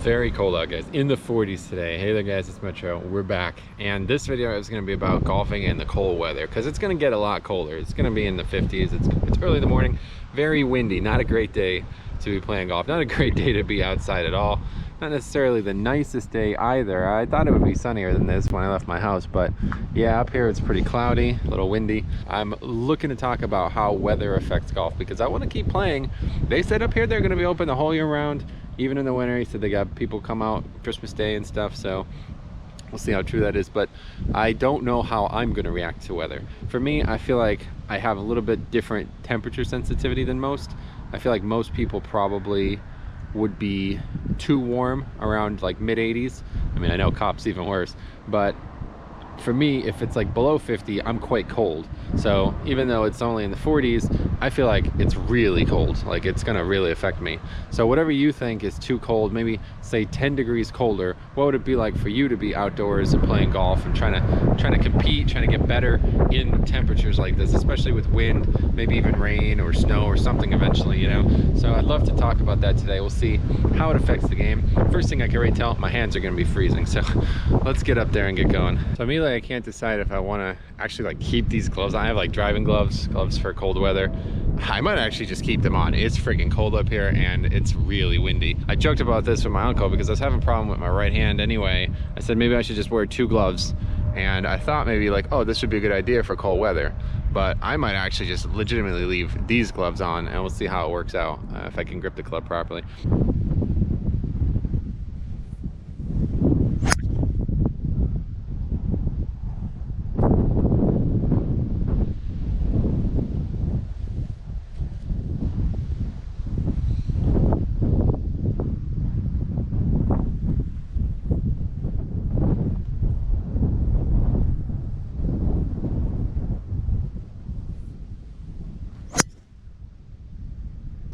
Very cold out, guys. In the 40s today. Hey there, guys, it's Metro. We're back, and this video is going to be about golfing in the cold weather because it's going to get a lot colder. It's going to be in the 50s. It's early in the morning, very windy. Not a great day to be playing golf. Not a great day to be outside at all. Not necessarily the nicest day either. I thought it would be sunnier than this when I left my house, but yeah, up here it's pretty cloudy, a little windy. I'm looking to talk about how weather affects golf because I want to keep playing. They said up here they're going to be open the whole year round. Even in the winter, he said they got people come out Christmas Day and stuff, so we'll see how true that is. But I don't know how I'm going to react to weather. For me, I feel like I have a little bit different temperature sensitivity than most. I feel like most people probably would be too warm around like mid 80s. I mean, I know Cop's even worse, but for me, if it's like below 50, I'm quite cold. So even though it's only in the 40s, I feel like it's really cold. Like it's gonna really affect me. So whatever you think is too cold, maybe say 10 degrees colder, what would it be like for you to be outdoors and playing golf and trying to compete, trying to get better in temperatures like this, especially with wind, maybe even rain or snow or something eventually, you know? So I'd love to talk about that today. We'll see how it affects the game. First thing I can already tell, my hands are gonna be freezing. So let's get up there and get going. So immediately I can't decide if I wanna actually like keep these gloves. I have like driving gloves for cold weather. I might actually just keep them on. It's freaking cold up here and it's really windy. I joked about this with my uncle because I was having a problem with my right hand anyway. I said maybe I should just wear 2 gloves, and I thought maybe like, oh, this would be a good idea for cold weather, but I might actually just legitimately leave these gloves on and we'll see how it works out, if I can grip the club properly.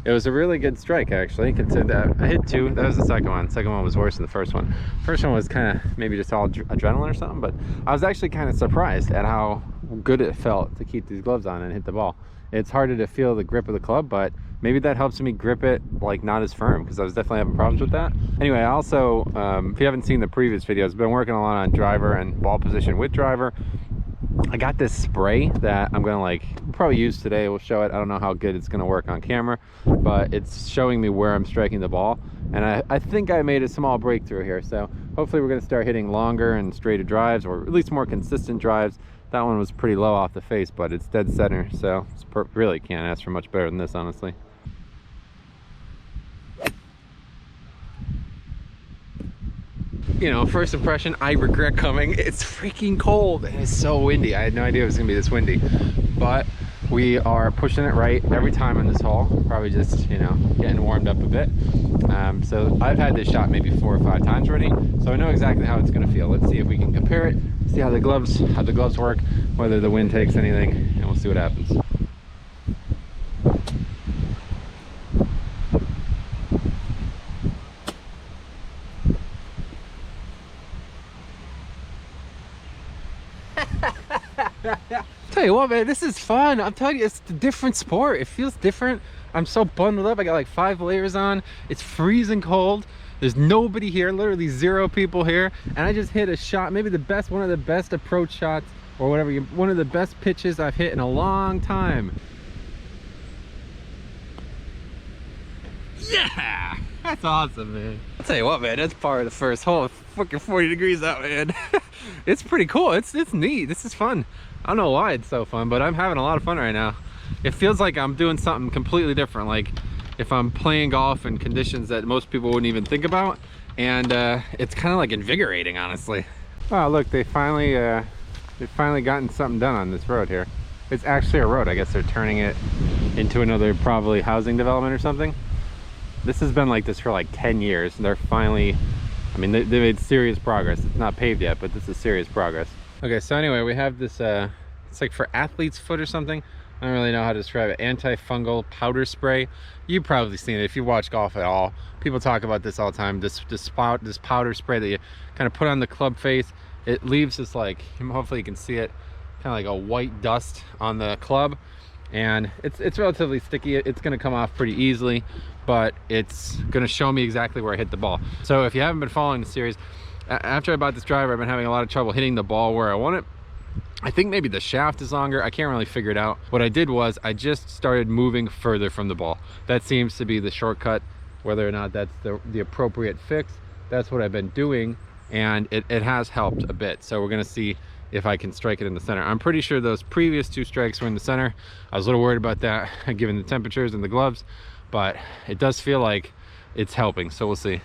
It was a really good strike, actually. Consider that I hit 2. That was the second one. The second one was worse than the first one. First one was kind of maybe just all adrenaline or something, but I was actually kind of surprised at how good it felt to keep these gloves on and hit the ball. It's harder to feel the grip of the club, but maybe that helps me grip it like not as firm, because I was definitely having problems with that. Anyway, I also, if you haven't seen the previous videos, I've been working a lot on driver and ball position with driver. I got this spray that I'm gonna like probably use today. We'll show it. I don't know how good it's gonna work on camera, but it's showing me where I'm striking the ball, and I think I made a small breakthrough here. So hopefully we're gonna start hitting longer and straighter drives, or at least more consistent drives. That one was pretty low off the face, but it's dead center, so it's really can't ask for much better than this, honestly. You know, first impression, I regret coming. It's freaking cold and it's so windy. I had no idea it was gonna be this windy, but we are pushing it right every time in this hole. Probably just, you know, getting warmed up a bit. So I've had this shot maybe 4 or 5 times already, so I know exactly how it's gonna feel. Let's see if we can compare it, see how the gloves work, whether the wind takes anything, and we'll see what happens. Tell you what, man, this is fun. I'm telling you, it's a different sport. It feels different. I'm so bundled up. I got like 5 layers on. It's freezing cold. There's nobody here, literally 0 people here, and I just hit a shot, maybe one of the best approach shots, or whatever, one of the best pitches I've hit in a long time. Yeah, that's awesome, man. I'll tell you what, man, that's part of the first hole. It's fucking 40 degrees out, man. It's pretty cool. It's neat. This is fun. I don't know why it's so fun, but I'm having a lot of fun right now. It feels like I'm doing something completely different, like if I'm playing golf in conditions that most people wouldn't even think about, and it's kind of like invigorating, honestly. Oh, look, they've finally gotten something done on this road here. It's actually a road. I guess they're turning it into another probably housing development or something. This has been like this for like 10 years. They're finally, I mean, they made serious progress. It's not paved yet, but this is serious progress. Okay, so anyway, we have this, it's like for athlete's foot or something. I don't really know how to describe it. Anti-fungal powder spray. You've probably seen it if you watch golf at all. People talk about this all the time. This powder spray that you kind of put on the club face. It leaves this, like, hopefully you can see it, kind of like a white dust on the club. and it's relatively sticky. It's going to come off pretty easily, but it's going to show me exactly where I hit the ball. So if you haven't been following the series, after I bought this driver, I've been having a lot of trouble hitting the ball where I want it. I think maybe the shaft is longer. I can't really figure it out. What I did was I just started moving further from the ball. That seems to be the shortcut. Whether or not that's the appropriate fix, that's what I've been doing, and it has helped a bit. So we're going to see if I can strike it in the center. I'm pretty sure those previous 2 strikes were in the center. I was a little worried about that given the temperatures and the gloves, but it does feel like it's helping, so we'll see.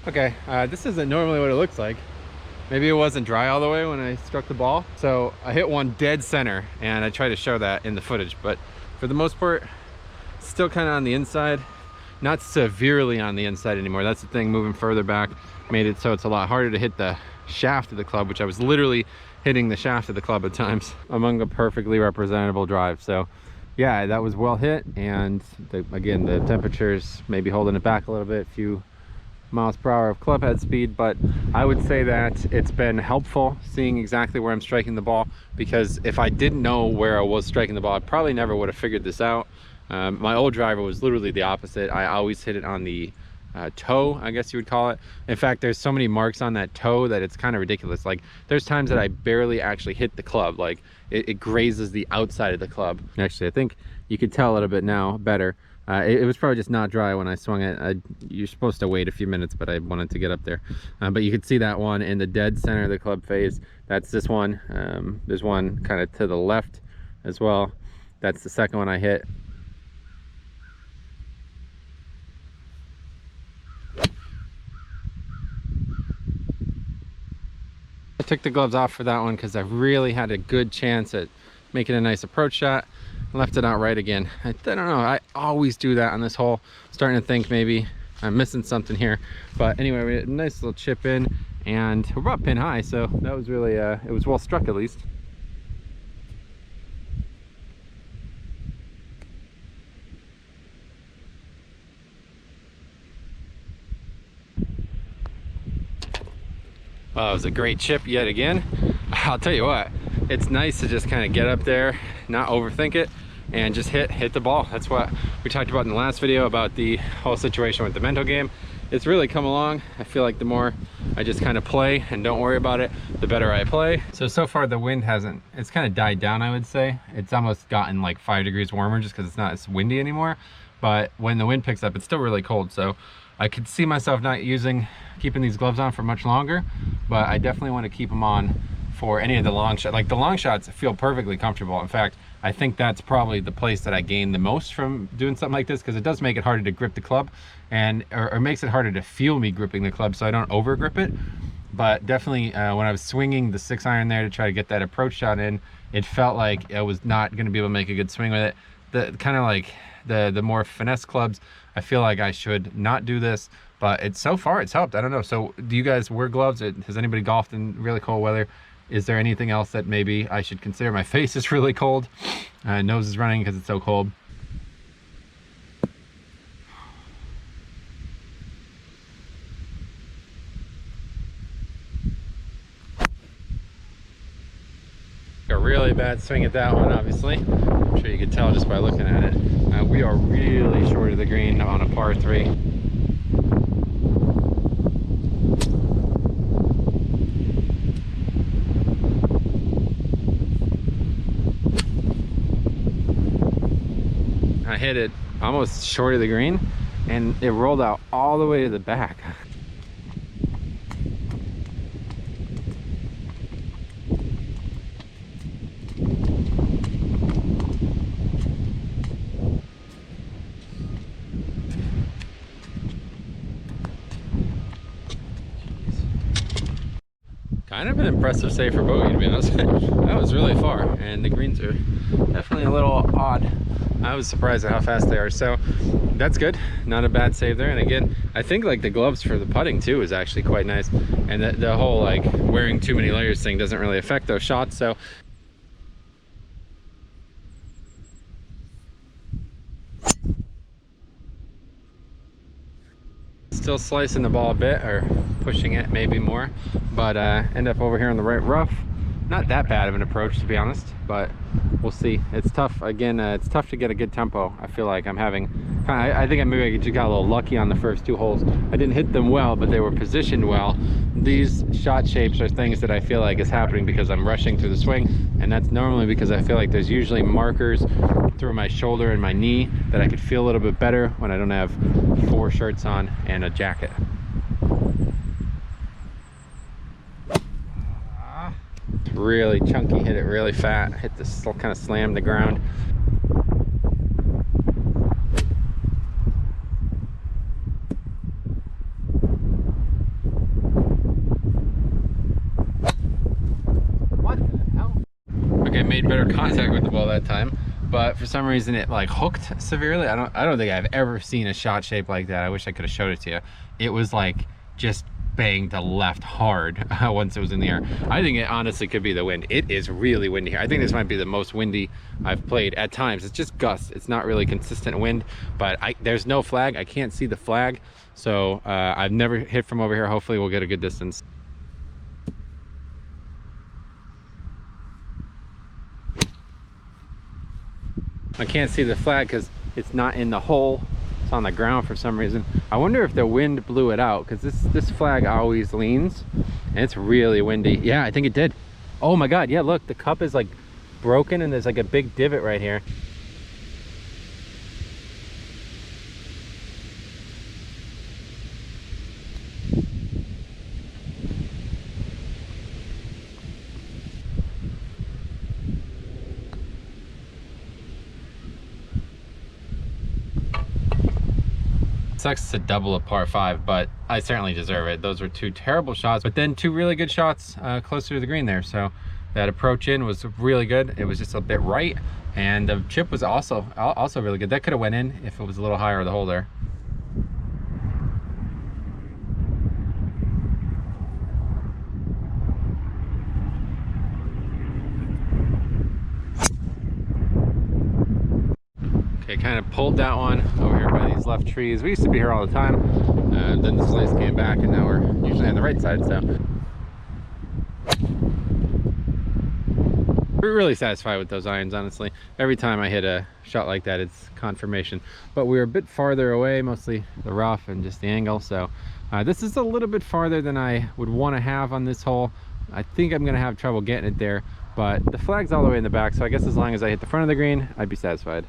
Okay, this isn't normally what it looks like. Maybe it wasn't dry all the way when I struck the ball. So I hit one dead center, and I try to show that in the footage, but for the most part, still kind of on the inside. Not severely on the inside anymore. That's the thing, moving further back made it so it's a lot harder to hit the shaft of the club, which I was literally hitting the shaft of the club at times among a perfectly representable drive. So yeah, that was well hit, and again, the temperatures maybe holding it back a little bit, a few miles per hour of club head speed, but I would say that it's been helpful seeing exactly where I'm striking the ball, because if I didn't know where I was striking the ball, I probably never would have figured this out. My old driver was literally the opposite. I always hit it on the toe, I guess you would call it. In fact, there's so many marks on that toe that it's kind of ridiculous. Like, there's times that I barely actually hit the club. Like, it grazes the outside of the club. Actually, I think you could tell a little bit now better. It was probably just not dry when I swung it. You're supposed to wait a few minutes, but I wanted to get up there. But you could see that one in the dead center of the club face. That's this one. There's one kind of to the left as well. That's the second one I hit. I took the gloves off for that one because I really had a good chance at making a nice approach shot. Left it out right again. I don't know, I always do that on this hole. Starting to think maybe I'm missing something here, but anyway, we had a nice little chip in, and we're about pin high, so that was really it was well struck at least. Well, it was a great chip yet again. I'll tell you what, it's nice to just kind of get up there, not overthink it, and just hit the ball. That's what we talked about in the last video about the whole situation with the mental game. It's really come along. I feel like the more I just kind of play and don't worry about it, the better I play. So far the wind it's kind of died down, I would say. It's almost gotten like 5 degrees warmer just because it's not as windy anymore. But when the wind picks up, it's still really cold. So I could see myself not keeping these gloves on for much longer, but I definitely want to keep them on for any of the long shots. Like, the long shots feel perfectly comfortable. In fact, I think that's probably the place that I gain the most from doing something like this, because it does make it harder to grip the club, and or makes it harder to feel me gripping the club so I don't over grip it. But definitely when I was swinging the 6-iron there to try to get that approach shot in, it felt like I was not going to be able to make a good swing with it. The kind of like the more finesse clubs, I feel like I should not do this, but so far it's helped. I don't know. So do you guys wear gloves? Has anybody golfed in really cold weather? Is there anything else that maybe I should consider? My face is really cold. Nose is running because it's so cold. A really bad swing at that one, obviously. I'm sure you could tell just by looking at it. We are really short of the green on a par 3. I hit it almost short of the green, and it rolled out all the way to the back. kind of an impressive save for bogey, to be honest. That was really far, and the greens are definitely a little odd. I was surprised at how fast they are, so that's good. Not a bad save there. And again, I think like the gloves for the putting too is actually quite nice, and the whole like wearing too many layers thing doesn't really affect those shots. So still slicing the ball a bit, or pushing it maybe more, but end up over here on the right rough. Not that bad of an approach, to be honest, but we'll see. It's tough. Again, it's tough to get a good tempo. I feel like I'm having I think maybe I just got a little lucky on the first two holes. I didn't hit them well, but they were positioned well. These shot shapes are things that I feel like is happening because I'm rushing through the swing, and that's normally because I feel like there's usually markers through my shoulder and my knee that I could feel a little bit better when I don't have 4 shirts on and a jacket. Really chunky, hit it really fat, hit this, kind of slammed the ground. What the hell? Okay, made better contact with the ball that time, but for some reason it like hooked severely. I don't think I've ever seen a shot shape like that. I wish I could have showed it to you. It was like just banged to left hard once it was in the air. I think it honestly could be the wind. It is really windy here. I think this might be the most windy I've played at times. It's just gusts. It's not really consistent wind, but there's no flag. I can't see the flag, so I've never hit from over here. Hopefully we'll get a good distance. I can't see the flag because it's not in the hole. On the ground for some reason. I wonder if the wind blew it out, because this flag always leans and it's really windy. Yeah, I think it did. Oh my god, yeah, look, the cup is like broken and there's like a big divot right here. Sucks to double a par 5, but I certainly deserve it. Those were 2 terrible shots, but then 2 really good shots closer to the green there. So that approach in was really good. It was just a bit right, and the chip was also really good. That could have went in if it was a little higher the hole there. Kind of pulled that one over here by these left trees. We used to be here all the time, then the slice came back, and now we're usually on the right side. So we're really satisfied with those irons, honestly. Every time I hit a shot like that, it's confirmation. But we're a bit farther away, mostly the rough and just the angle. So this is a little bit farther than I would want to have on this hole. I think I'm gonna have trouble getting it there, but the flag's all the way in the back, so I guess as long as I hit the front of the green, I'd be satisfied.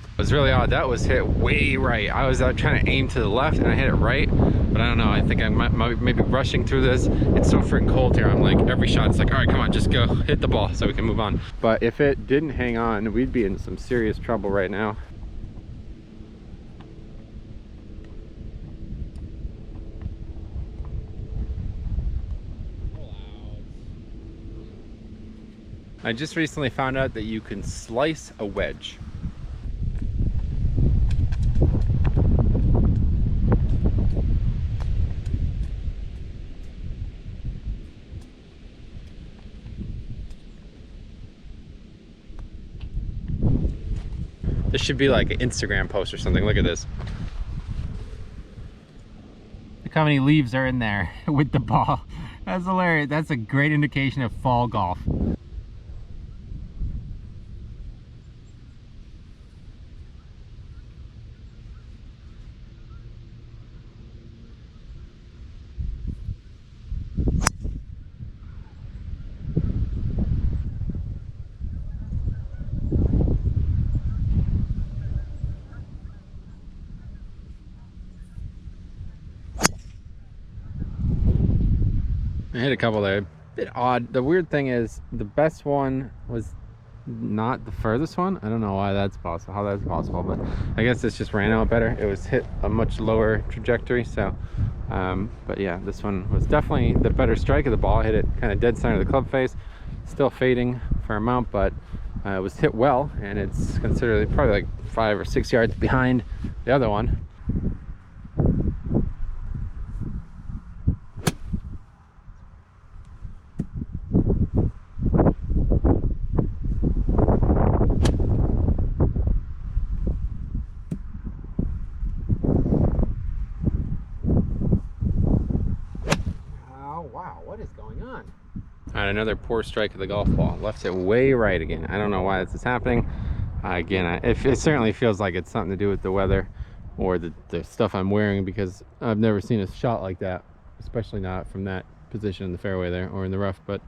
It was really odd. That was hit way right. I was trying to aim to the left and I hit it right, but I don't know. I think I might maybe rushing through this. It's so freaking cold here. I'm like, every shot's like, all right, come on, just go hit the ball so we can move on. But if it didn't hang on, we'd be in some serious trouble right now. I just recently found out that you can slice a wedge. This should be like an Instagram post or something. Look at this. Look how many leaves are in there with the ball. That's hilarious. That's a great indication of fall golf. I hit a couple there. bit odd. The weird thing is the best one was not the furthest one. I don't know why that's possible, how that's possible, but I guess this just ran out better. It was hit a much lower trajectory, so but yeah, this one was definitely the better strike of the ball. Hit it kind of dead center of the club face, still fading for a amount, but it was hit well, and it's considered probably like 5 or 6 yards behind the other one. Wow, what is going on? All right, another poor strike of the golf ball. Left it way right again. I don't know why this is happening. Again, it certainly feels like it's something to do with the weather or the stuff I'm wearing, because I've never seen a shot like that, especially not from that position in the fairway there or in the rough. But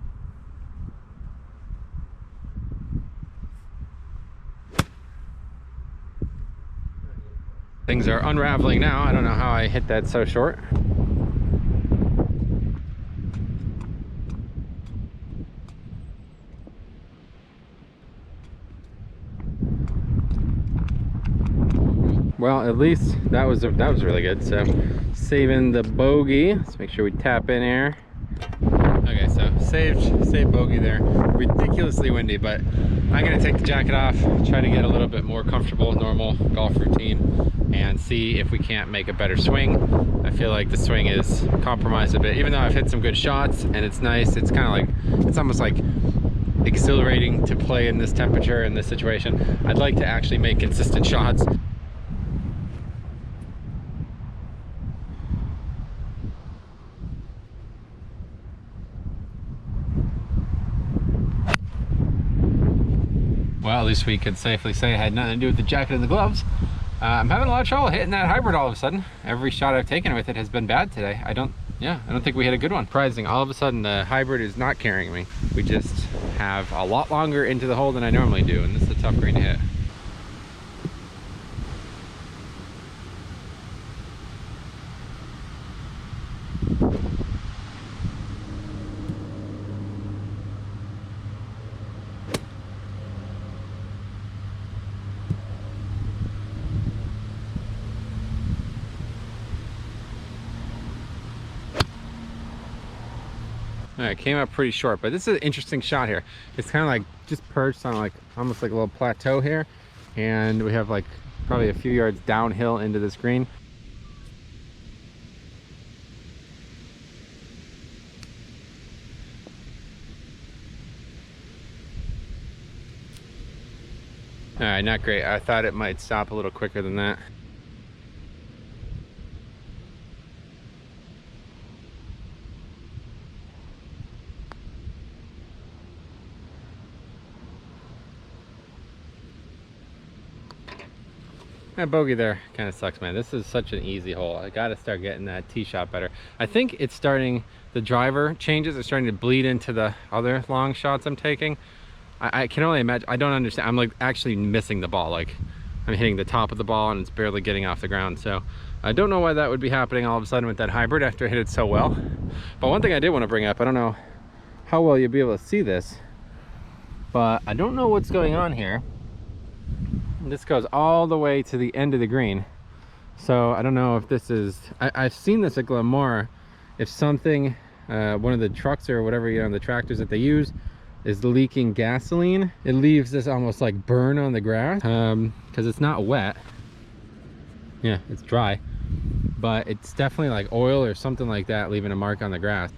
things are unraveling now. I don't know how I hit that so short. Well, at least that was really good. So saving the bogey. Let's make sure we tap in here. Okay, so saved bogey there. Ridiculously windy, but I'm gonna take the jacket off, try to get a little bit more comfortable, normal golf routine, and see if we can't make a better swing. I feel like the swing is compromised a bit, even though I've hit some good shots and it's nice. It's kind of like, it's almost like exhilarating to play in this temperature, in this situation. I'd like to actually make consistent shots. Well, at least we could safely say it had nothing to do with the jacket and the gloves. I'm having a lot of trouble hitting that hybrid all of a sudden. Every shot I've taken with it has been bad today. I don't think we hit a good one. Surprising, all of a sudden the hybrid is not carrying me. We just have a lot longer into the hole than I normally do, and this is a tough green to hit. All right, came up pretty short, but this is an interesting shot here. It's kind of like just perched on like almost like a little plateau here, and we have like probably a few yards downhill into this green. All right, not great. I thought it might stop a little quicker than that. That bogey there kind of sucks, man. This is such an easy hole. I got to start getting that tee shot better. I think it's starting, the driver changes are starting to bleed into the other long shots I'm taking. I can only imagine. I don't understand. I'm like actually missing the ball. Like I'm hitting the top of the ball and it's barely getting off the ground. So I don't know why that would be happening all of a sudden with that hybrid after I hit it so well. But one thing I did want to bring up, I don't know how well you'll be able to see this, but I don't know what's going on here. This goes all the way to the end of the green, so I don't know if this is, I've seen this at Glenmore. If something, one of the trucks or whatever, you know, the tractors that they use is leaking gasoline, it leaves this almost like burn on the grass, because it's not wet. Yeah, it's dry, but it's definitely like oil or something like that leaving a mark on the grass.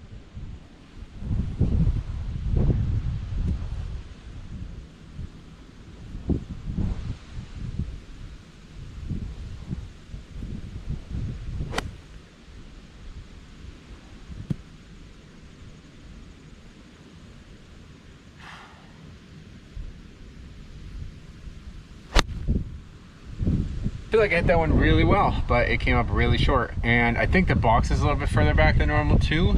I feel like I hit that one really well, but it came up really short, and I think the box is a little bit further back than normal too.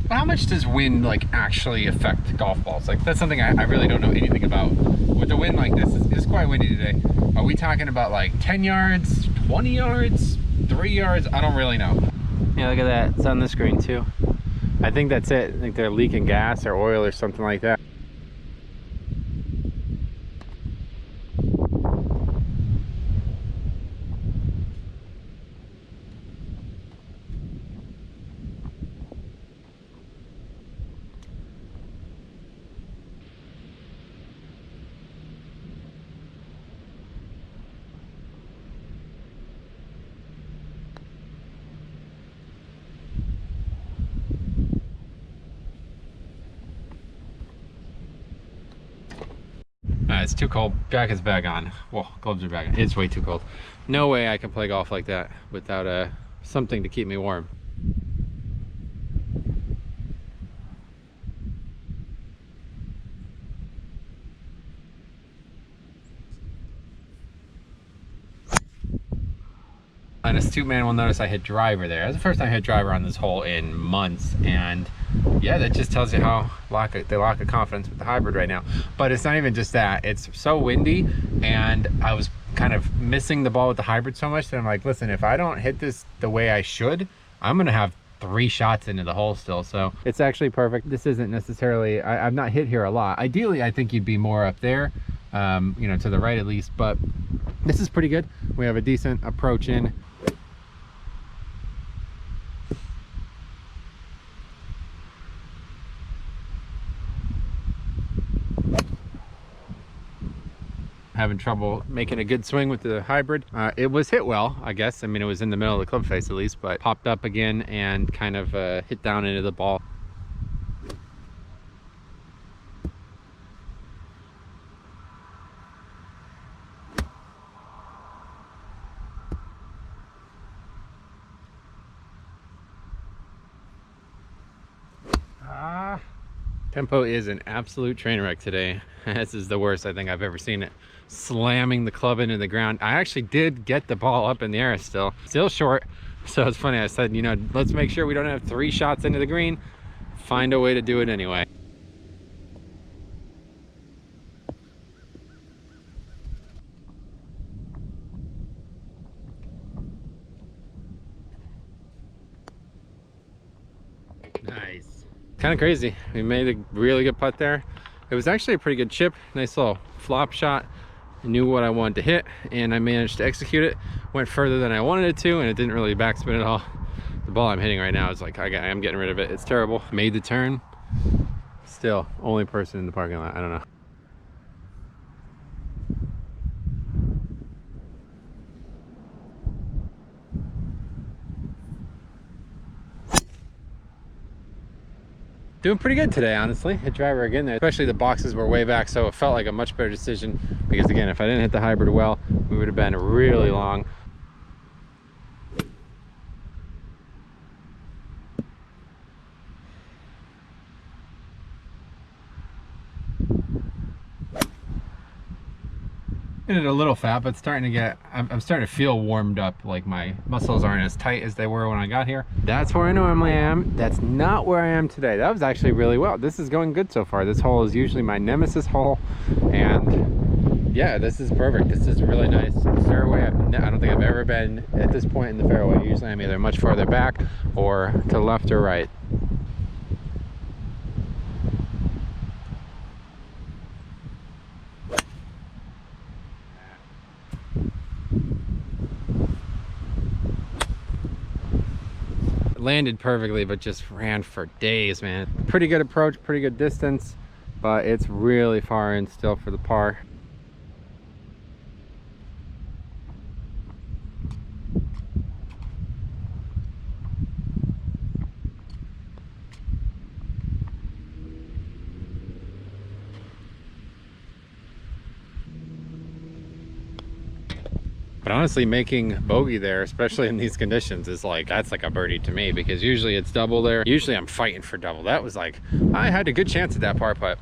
But how much does wind like actually affect golf balls? Like that's something I really don't know anything about. With the wind like this, it's quite windy today. Are we talking about like 10 yards, 20 yards, 3 yards? I don't really know. Yeah, look at that, it's on the screen too. I think that's it. I think they're leaking gas or oil or something like that. It's too cold. Jacket's back on. Whoa, gloves are back on. It's way too cold. No way I can play golf like that without something to keep me warm. An astute man will notice I hit driver there. That's the first time I hit driver on this hole in months, and yeah, that just tells you how the lack of confidence with the hybrid right now. But it's not even just that. It's so windy, and I was kind of missing the ball with the hybrid so much that I'm like, listen, if I don't hit this the way I should, I'm gonna have 3 shots into the hole still. So it's actually perfect. This isn't necessarily, I've not hit here a lot. Ideally, I think you'd be more up there, you know, to the right at least, but this is pretty good. We have a decent approach in. Having trouble making a good swing with the hybrid. It was hit well, I guess. I mean, it was in the middle of the club face at least, but popped up again and kind of hit down into the ball. Tempo is an absolute train wreck today. This is the worst I think I've ever seen it. Slamming the club into the ground. I actually did get the ball up in the air still short. So it's funny, I said, you know, let's make sure we don't have 3 shots into the green. Find a way to do it anyway. Nice. Kind of crazy. We made a really good putt there. It was actually a pretty good chip. Nice little flop shot. I knew what I wanted to hit, and I managed to execute it. Went further than I wanted it to, and it didn't really backspin at all. The ball I'm hitting right now is like, I'm getting rid of it. It's terrible. Made the turn. Still, only person in the parking lot. I don't know. Doing pretty good today, honestly. Hit driver again there, especially the boxes were way back, so it felt like a much better decision because again, if I didn't hit the hybrid well, we would have been really long. Hit it a little fat, but starting to get, I'm starting to feel warmed up. Like my muscles aren't as tight as they were when I got here. That's where I normally am. That's not where I am today. That was actually really well. This is going good so far. This hole is usually my nemesis hole, and yeah, this is perfect. This is really nice. Fairway, I don't think I've ever been at this point in the fairway. Usually I'm either much farther back or to the left or right. Landed perfectly, but just ran for days, man. Pretty good approach, pretty good distance, but it's really far in still for the par. But honestly, making bogey there, especially in these conditions, is like, that's like a birdie to me, because usually it's double there. Usually I'm fighting for double. That was like, I had a good chance at that par putt.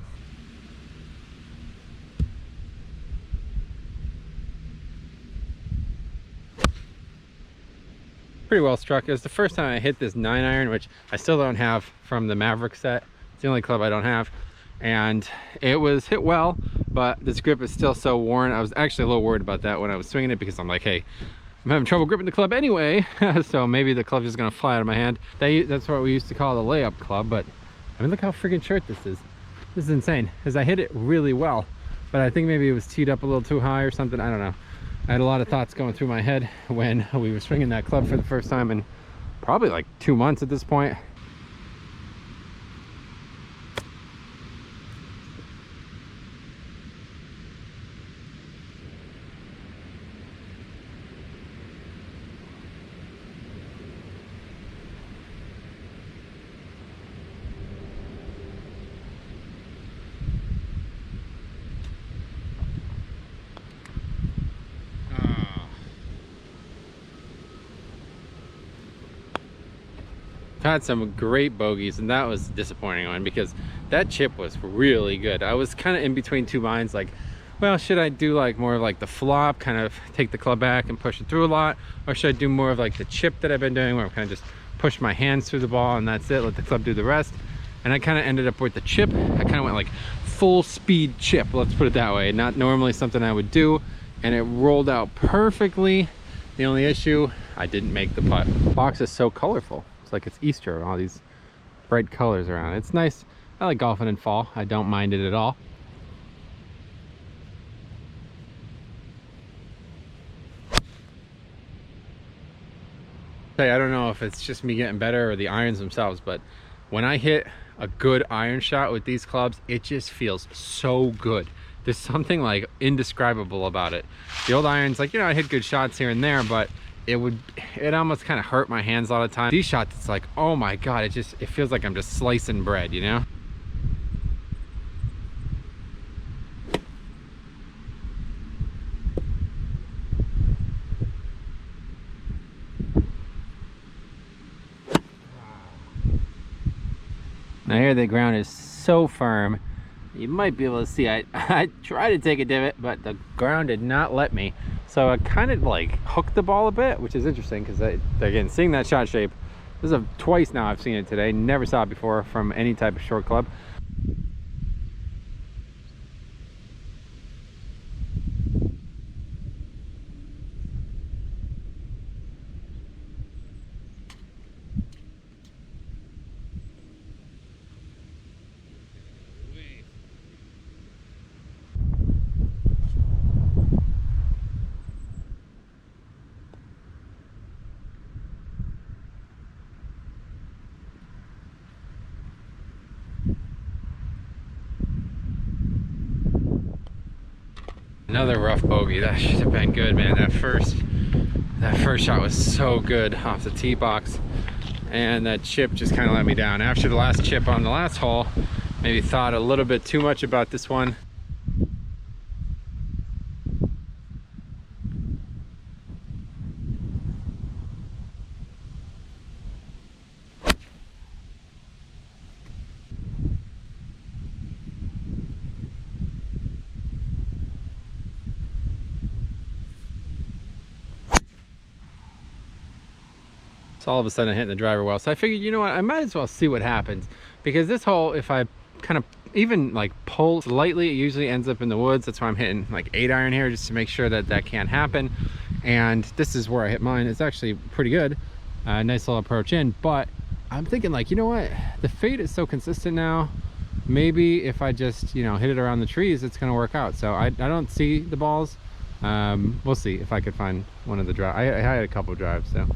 Pretty well struck. It was the first time I hit this 9-iron, which I still don't have from the Mavrik set. It's the only club I don't have. And it was hit well, but this grip is still so worn. I was actually a little worried about that when I was swinging it, because I'm like, hey, I'm having trouble gripping the club anyway, so maybe the club's just gonna fly out of my hand. That's what we used to call the layup club, but I mean, look how freaking short this is. This is insane, because I hit it really well, but I think maybe it was teed up a little too high or something. I don't know. I had a lot of thoughts going through my head when we were swinging that club for the first time in probably like 2 months at this point. Had some great bogeys, and that was a disappointing one because that chip was really good. I was kind of in between two minds, like, well, should I do like more of like the flop, kind of take the club back and push it through a lot, or should I do more of like the chip that I've been doing where I kind of just push my hands through the ball and that's it, let the club do the rest? And I kind of ended up with the chip. I kind of went like full speed chip, let's put it that way. Not normally something I would do, and it rolled out perfectly. The only issue, I didn't make the putt. The box is so colorful. Like it's Easter and all these bright colors around. It's nice. I like golfing in fall. I don't mind it at all. I don't know if it's just me getting better or the irons themselves, but when I hit a good iron shot with these clubs, it just feels so good. There's something like indescribable about it. The old irons, like, you know, I hit good shots here and there, but it almost kind of hurt my hands a lot of time. These shots, it's like, oh my god, it feels like I'm just slicing bread, you know? Now here the ground is so firm, you might be able to see I tried to take a divot, but the ground did not let me. So I kind of like hooked the ball a bit, which is interesting because again, seeing that shot shape, this is twice now I've seen it today. Never saw it before from any type of short club. Another rough bogey. That should have been good, man. That first shot was so good off the tee box, and that chip just kind of let me down. After the last chip on the last hole, maybe thought a little bit too much about this one. So all of a sudden hitting the driver well. So I figured, you know what, I might as well see what happens. Because this hole, if I kind of even like pull lightly, it usually ends up in the woods. That's why I'm hitting like 8 iron here, just to make sure that that can't happen. And this is where I hit mine. It's actually pretty good. Nice little approach in. But I'm thinking like, you know what, the fade is so consistent now. Maybe if I just, you know, hit it around the trees, it's gonna work out. So I don't see the balls. We'll see if I could find one of the drives. I had a couple drives, so.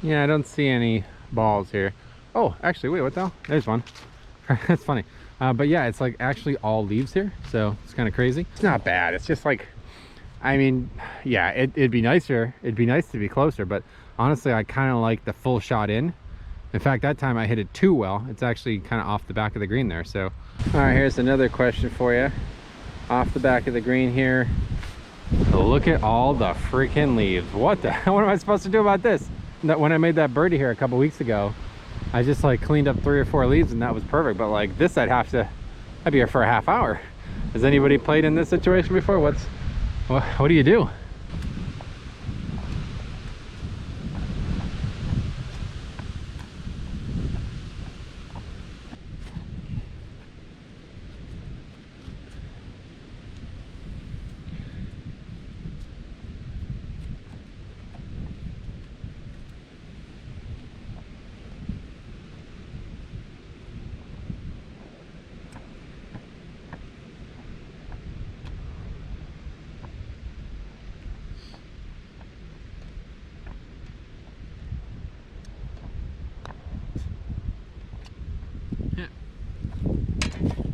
Yeah, I don't see any balls here. Oh, actually, wait, what the hell? There's one. That's funny. But yeah, it's like actually all leaves here, so it's kind of crazy. It's not bad. It's just like, I mean, yeah, it'd be nicer. It'd be nice to be closer, but honestly, I kind of like the full shot in. In fact, that time I hit it too well. It's actually kind of off the back of the green there, so. All right, here's another question for you. Off the back of the green here. Look at all the freaking leaves. What the hell? What am I supposed to do about this? When I made that birdie here a couple weeks ago, I just like cleaned up 3 or 4 leaves and that was perfect. But like this, I'd be here for a half hour. Has anybody played in this situation before? What do you do?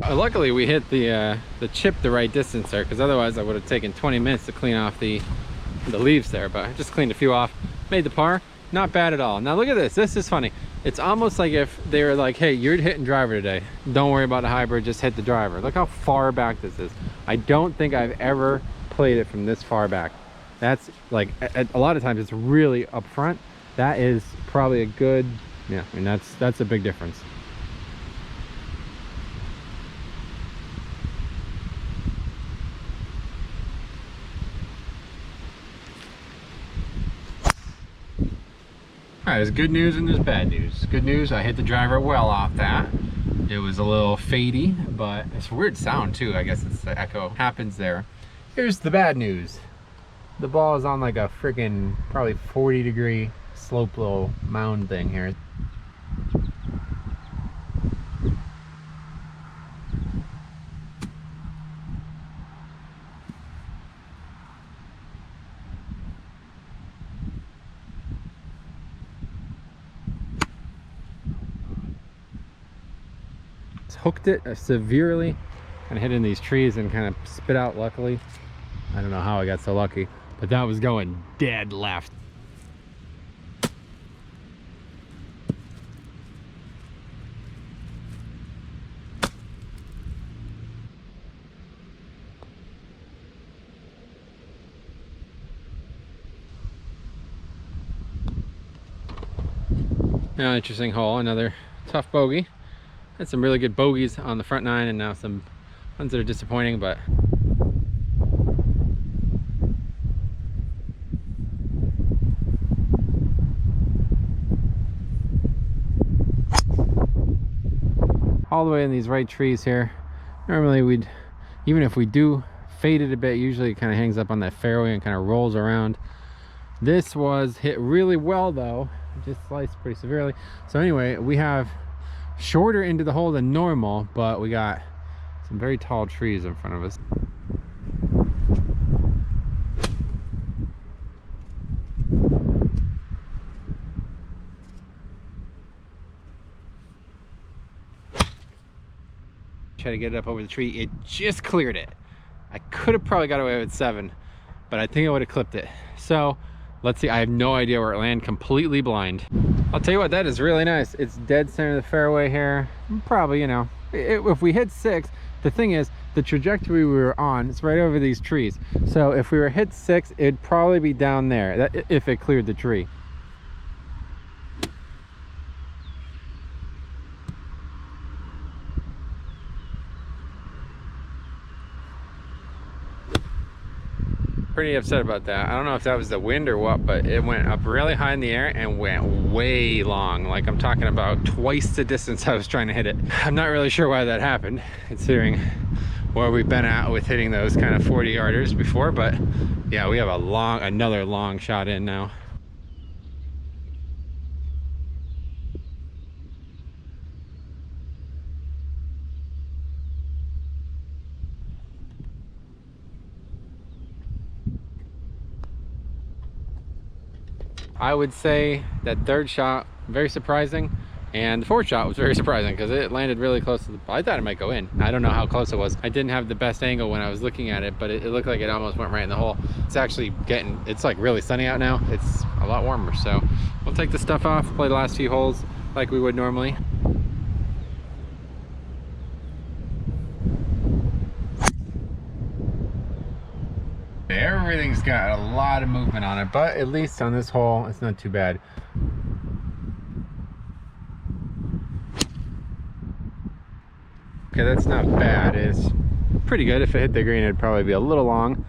Luckily we hit the chip the right distance there, because otherwise I would have taken 20 minutes to clean off the leaves there. But I just cleaned a few off, made the par. Not bad at all. Now look at this. This is funny. It's almost like if they were like, hey, you're hitting driver today, don't worry about the hybrid, just hit the driver. Look how far back this is. I don't think I've ever played it from this far back. That's like, a lot of times it's really up front. That is probably a good, yeah, I mean, that's a big difference. All right, there's good news and there's bad news. Good news, I hit the driver well off that. It was a little fadey, but it's a weird sound too. I guess it's the echo happens there. Here's the bad news. The ball is on like a freaking probably 40-degree slope little mound thing here. Hooked it severely and hit in these trees and kind of spit out. Luckily, I don't know how I got so lucky, but that was going dead left. Now, interesting hole, another tough bogey. Had some really good bogeys on the front nine, and now some ones that are disappointing, but all the way in these right trees here. Normally we'd, even if we do fade it a bit, usually it kind of hangs up on that fairway and kind of rolls around. This was hit really well though, just sliced pretty severely. So anyway, we have shorter into the hole than normal, but we got some very tall trees in front of us. Try to get it up over the tree. It just cleared it. I could have probably got away with 7, but I think I would have clipped it. So let's see. I have no idea where it landed. Completely blind. I'll tell you what, that is really nice. It's dead center of the fairway here. Probably, you know, if we hit 6, the thing is, the trajectory we were on, it's right over these trees. So if we were hit 6, it'd probably be down there, if it cleared the tree. Pretty upset about that. I don't know if that was the wind or what, but it went up really high in the air and went way long. Like, I'm talking about twice the distance I was trying to hit it. I'm not really sure why that happened, considering where we've been at with hitting those kind of 40-yarders before, but yeah, we have another long shot in now. I would say that third shot, very surprising, and the fourth shot was very surprising because it landed really close to the ball. I thought it might go in. I don't know how close it was. I didn't have the best angle when I was looking at it, but it looked like it almost went right in the hole. It's actually it's like really sunny out now. It's a lot warmer, so we'll take the stuff off, play the last few holes like we would normally. Everything's got a lot of movement on it, but at least on this hole, it's not too bad. Okay, that's not bad. It's pretty good. If it hit the green, it'd probably be a little long.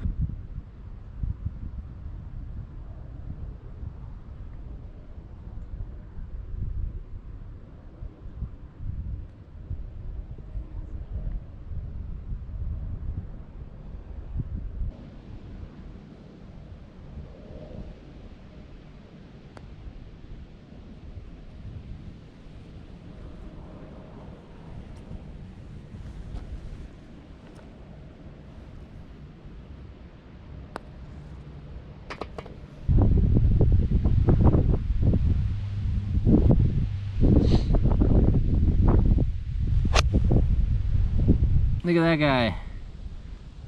Look at that guy.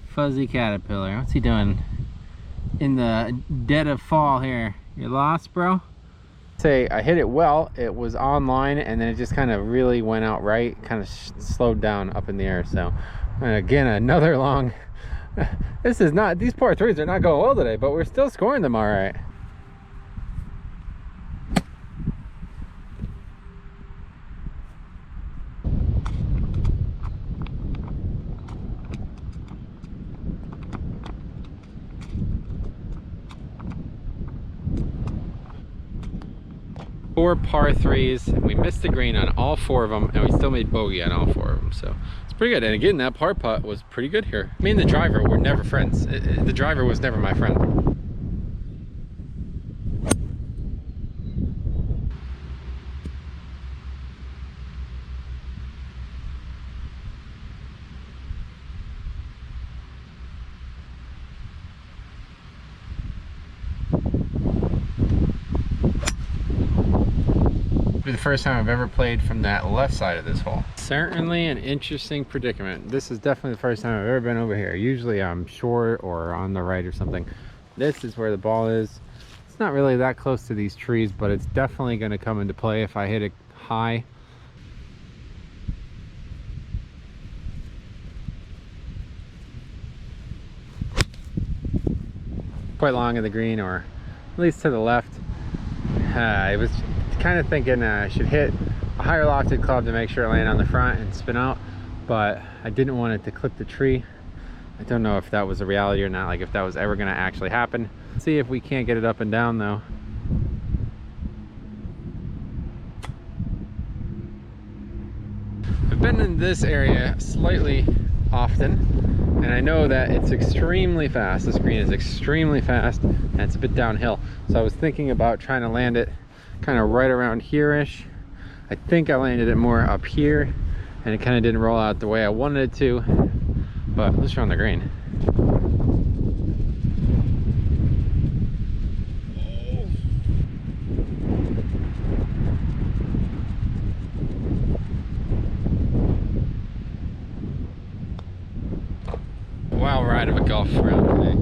Fuzzy caterpillar. What's he doing in the dead of fall here? You lost, bro? Say I hit it well. It was online, and then it just kind of really went out right, kind of slowed down up in the air. So, and again, another long. This is not, these par threes are not going well today, but we're still scoring them all right. Four par threes. We missed the green on all four of them, and we still made bogey on all four of them. So it's pretty good. And again, that par putt was pretty good here. Me and the driver were never friends. The driver was never my friend. The first time I've ever played from that left side of this hole. Certainly an interesting predicament. This is definitely the first time I've ever been over here. Usually I'm short or on the right or something. This is where the ball is. It's not really that close to these trees, but it's definitely going to come into play if I hit it high. Quite long in the green, or at least to the left. It was kind of thinking I should hit a higher lofted club to make sure I land on the front and spin out, but I didn't want it to clip the tree. I don't know if that was a reality or not, like if that was ever going to actually happen. Let's see if we can't get it up and down though. I've been in this area slightly often, and I know that it's extremely fast. The screen is extremely fast, and it's a bit downhill. So I was thinking about trying to land it kind of right around here-ish. I think I landed it more up here, and it kind of didn't roll out the way I wanted it to, but let's try on the green. Wild ride of a golf round today.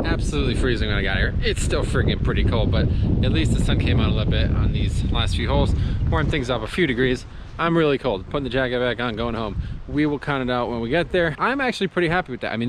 Absolutely freezing when I got here. It's still freaking pretty cold, but at least the sun came out a little bit on these last few holes, warmed things up a few degrees. I'm really cold. Putting the jacket back on, going home. We will count it out when we get there. I'm actually pretty happy with that. I mean,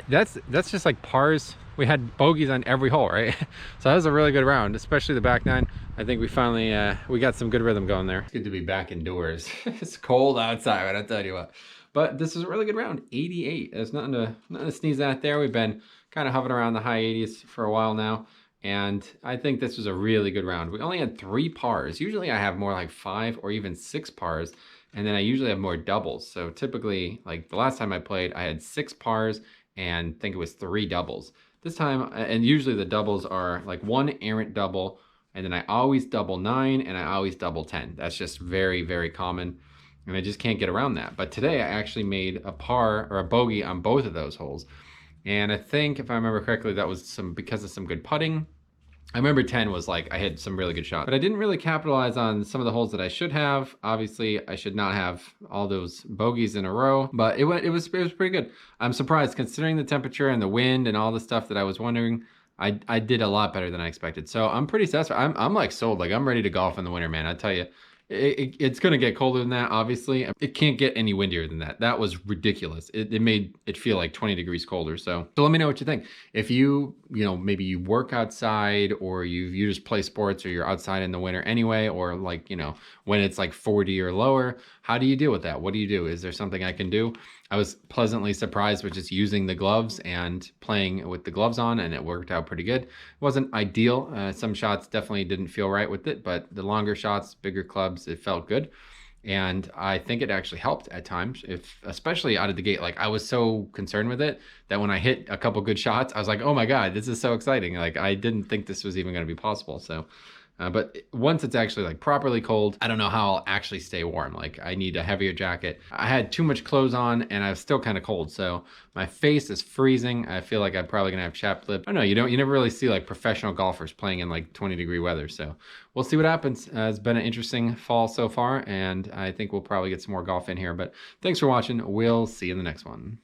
that's just like pars. We had bogeys on every hole, right? So that was a really good round, especially the back nine. I think we finally we got some good rhythm going there. It's good to be back indoors. It's cold outside, but I'll tell you what. But this is a really good round. 88. There's nothing to sneeze at there. We've been kind of hovering around the high 80s for a while now, and I think this was a really good round. We only had 3 pars. Usually I have more like 5 or even 6 pars, and then I usually have more doubles. So typically, like the last time I played, I had 6 pars and I think it was 3 doubles. This time, and usually the doubles are like 1 errant double, and then I always double 9 and I always double 10. That's just very, very common, and I just can't get around that. But today I actually made a par or a bogey on both of those holes. And I think, if I remember correctly, that was because of some good putting. I remember 10 was like, I hit some really good shots. But I didn't really capitalize on some of the holes that I should have. Obviously, I should not have all those bogeys in a row. But it was pretty good. I'm surprised, considering the temperature and the wind and all the stuff that I was wondering. I did a lot better than I expected. So I'm pretty satisfied. I'm like sold. Like, I'm ready to golf in the winter, man. I tell you. It's going to get colder than that, obviously. It can't get any windier than that. That was ridiculous. It made it feel like 20 degrees colder. So let me know what you think. If you maybe you work outside, or you just play sports, or you're outside in the winter anyway, or like, when it's like 40 or lower, how do you deal with that? What do you do? Is there something I can do? I was pleasantly surprised with just using the gloves and playing with the gloves on, and it worked out pretty good. It wasn't ideal. Some shots definitely didn't feel right with it, but the longer shots, bigger clubs, it felt good. And I think it actually helped at times, especially out of the gate. Like, I was so concerned with it that when I hit a couple good shots, I was like, oh my God, this is so exciting. Like, I didn't think this was even going to be possible. So But once it's actually like properly cold, I don't know how I'll actually stay warm. Like I need a heavier jacket. I had too much clothes on and I was still kind of cold. So my face is freezing. I feel like I'm probably gonna have chapped lip. I don't know, you never really see like professional golfers playing in like 20-degree weather. So we'll see what happens. It's been an interesting fall so far, and I think we'll probably get some more golf in here. But thanks for watching. We'll see you in the next one.